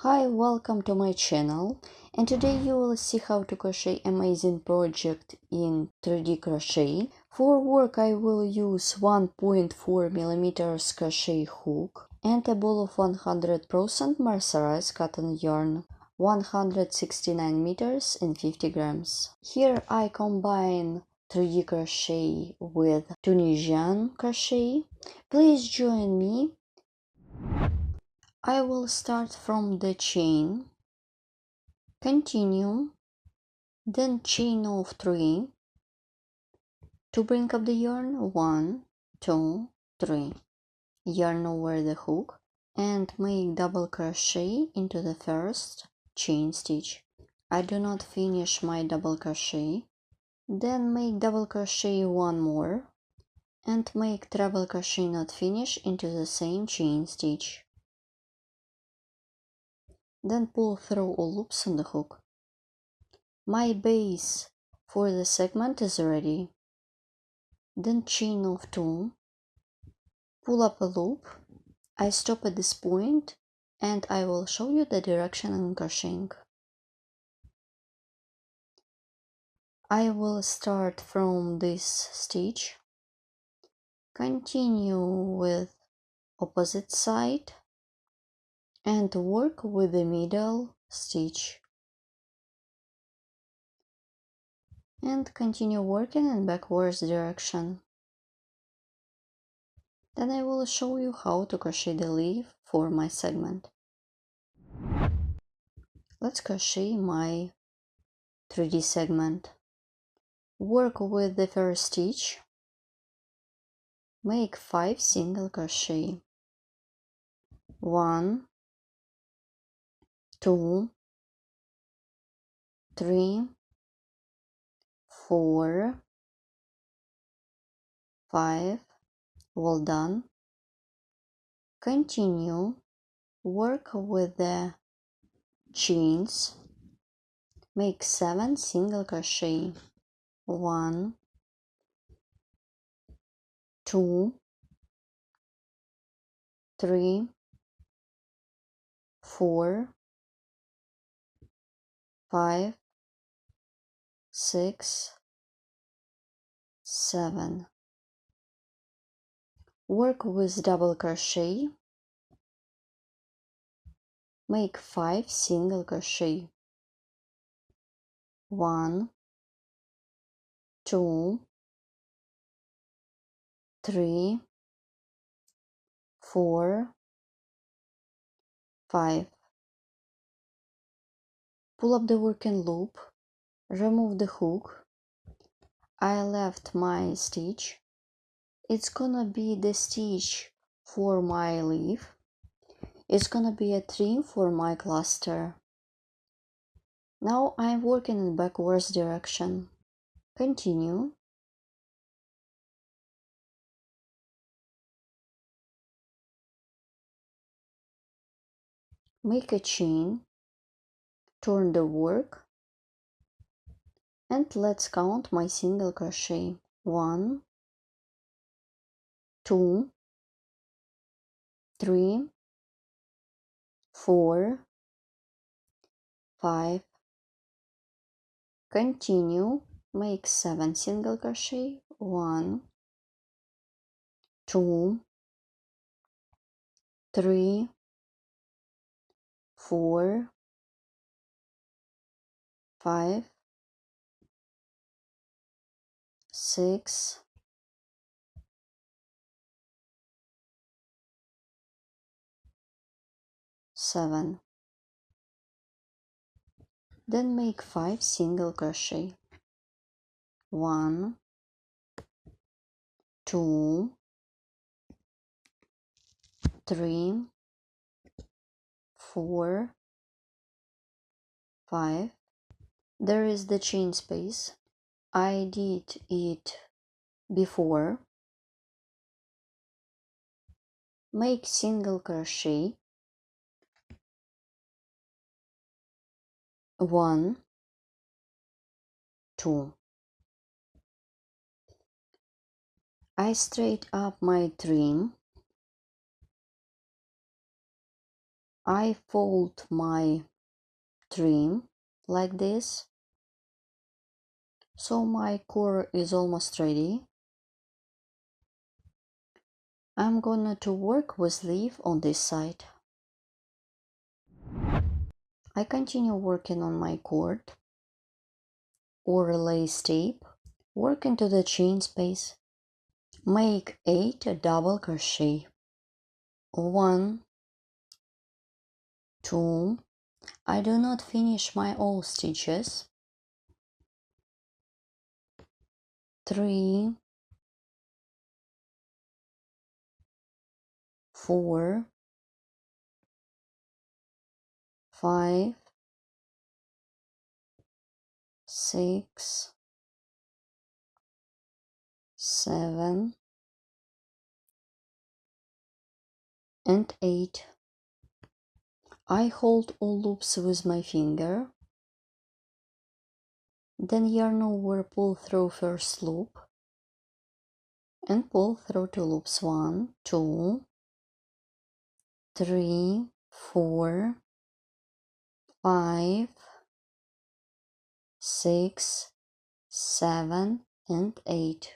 Hi, welcome to my channel, and today you will see how to crochet amazing project in 3D crochet. For work I will use 1.4mm crochet hook and a ball of 100% mercerized cotton yarn, 169 meters and 50 grams. Here I combine 3D crochet with Tunisian crochet. Please join me. I will start from the chain, continue, then chain of 3 to bring up the yarn, 1, 2, 3, yarn over the hook and make double crochet into the first chain stitch. I do not finish my double crochet, then make double crochet one more and make treble crochet not finish into the same chain stitch. Then pull through all loops on the hook. My base for the segment is ready. Then chain of 2, pull up a loop. I stop at this point and I will show you the direction I'm crocheting. I will start from this stitch, continue with opposite side and work with the middle stitch. And continue working in backwards direction. Then I will show you how to crochet the leaf for my segment. Let's crochet my 3D segment. Work with the first stitch. Make 5 single crochet. 1, 2, 3, 4, 5. Well done. Continue. Work with the chains. Make 7 single crochet. 1, 2, 3, 4, 5, 6, 7. Work with double crochet. Make 5 single crochet. 1, 2, 3, 4, 5. Pull up the working loop, remove the hook. I left my stitch. It's gonna be the stitch for my leaf. It's gonna be a trim for my cluster. Now I'm working in backwards direction. Continue. Make a chain, turn the work, and let's count my single crochet. 1, 2, 3, 4, 5. Continue. Make 7 single crochet. 1, 2, 3, 4, 5, 6, 7. Then make 5 single crochet. 1, 2, 3, 4, 5. There is the chain space. I did it before. Make single crochet. 1, 2. I straight up my trim. I fold my trim like this. So my core is almost ready. I'm gonna to work with leaf on this side. I continue working on my cord or lace tape. Work into the chain space. Make 8 double crochet. 1, 2. I do not finish my all stitches. 3, 4, 5, 6, 7, and 8. I hold all loops with my finger. Then yarn over, pull through first loop and pull through 2 loops. 1, 2, 3, 4, 5, 6, 7, and 8.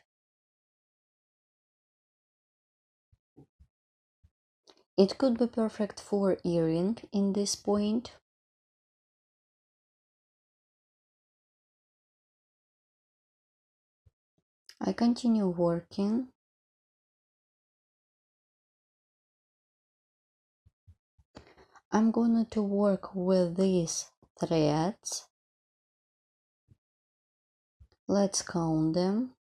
It could be perfect for earring in this point. I continue working. I'm going to work with these threads. Let's count them.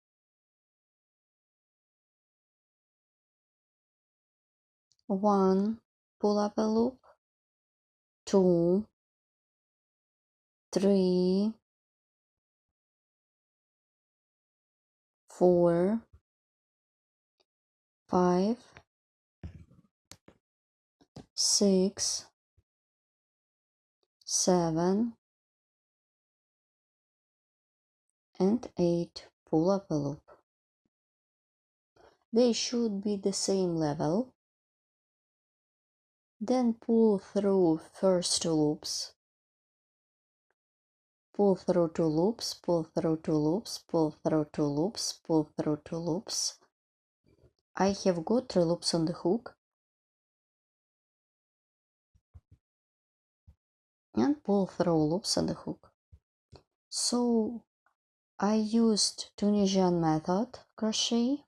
1, pull up a loop. 2, 3, 4, 5, 6, 7, and 8. Pull up a loop. They should be the same level. Then pull through first 2 loops. Pull through 2 loops, pull through 2 loops, pull through 2 loops, pull through 2 loops. I have got 3 loops on the hook. And pull through loops on the hook. So I used Tunisian method crochet.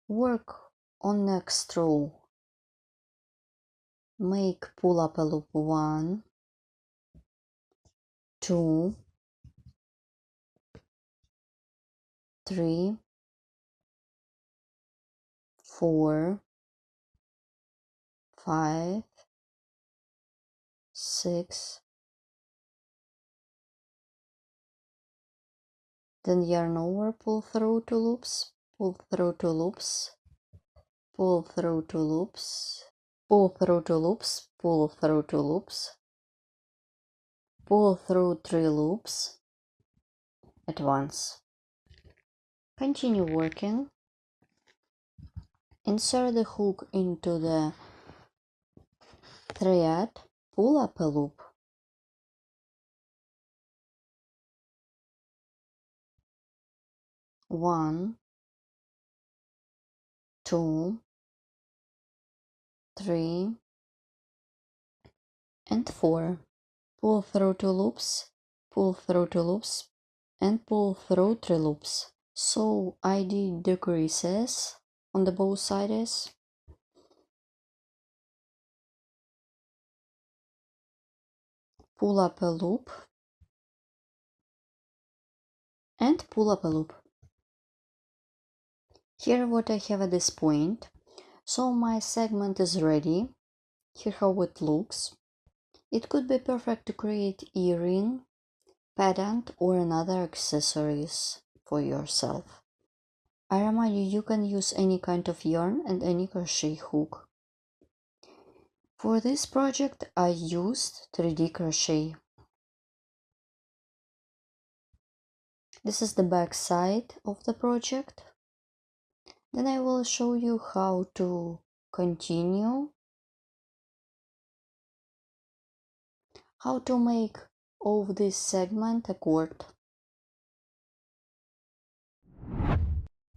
Work on next row. Make pull up a loop. 1, 2, 3, 4, 5, 6. Then yarn over, pull through 2 loops, pull through 2 loops, pull through 2 loops, pull through 2 loops, pull through 2 loops, pull through 3 loops at once. Continue working. Insert the hook into the thread, pull up a loop. 1, 2, 3, and 4. Pull through 2 loops, pull through 2 loops, and pull through 3 loops. So I did the creases on the both sides. Pull up a loop and pull up a loop. Here what I have at this point. So my segment is ready. Here how it looks. It could be perfect to create earring, pendant, or another accessories for yourself. I remind you, you can use any kind of yarn and any crochet hook. For this project I used 3D crochet. This is the back side of the project. Then I will show you how to continue how to make of this segment a cord.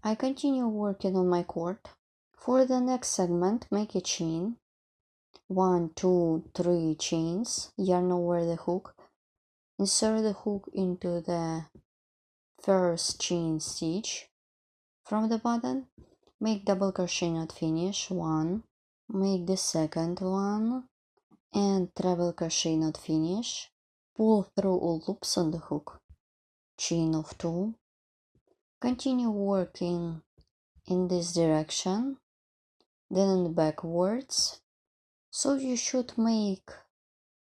I continue working on my cord. For the next segment, make a chain. 1, 2, 3 chains, yarn over the hook. Insert the hook into the first chain stitch. From the bottom, make double crochet knot finish 1, make the second one, and treble crochet knot finish. Pull through all loops on the hook. Chain of 2. Continue working in this direction, then backwards. So you should make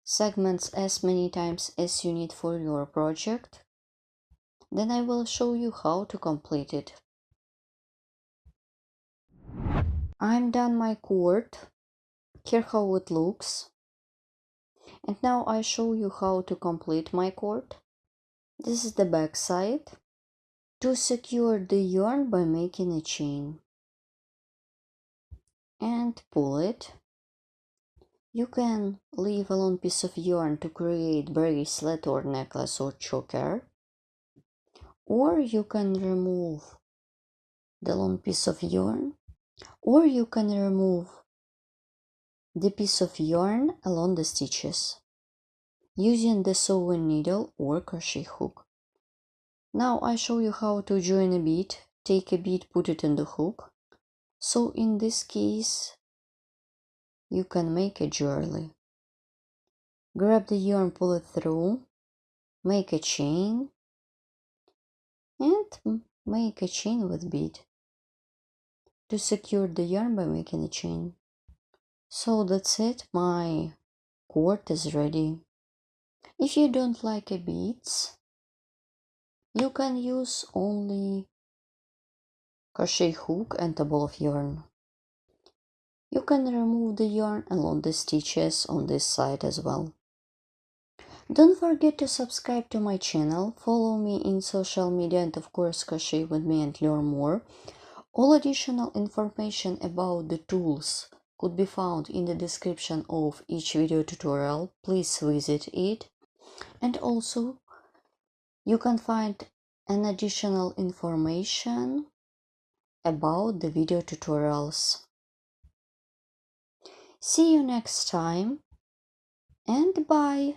segments as many times as you need for your project. Then I will show you how to complete it. I'm done my cord. Here how it looks. And now I show you how to complete my cord. This is the back side. To secure the yarn by making a chain and pull it. You can leave a long piece of yarn to create bracelet or necklace or choker, or you can remove the long piece of yarn, or you can remove the piece of yarn along the stitches using the sewing needle or crochet hook. Now I show you how to join a bead. Take a bead, put it in the hook. So in this case you can make a jewelry. Grab the yarn, pull it through, make a chain, and make a chain with bead to secure the yarn by making a chain. So that's it, my cord is ready. If you don't like beads, you can use only crochet hook and a ball of yarn. You can remove the yarn along the stitches on this side as well. Don't forget to subscribe to my channel, follow me in social media, and of course crochet with me and learn more. All additional information about the tools could be found in the description of each video tutorial. Please visit it. And also you can find an additional information about the video tutorials. See you next time, and bye!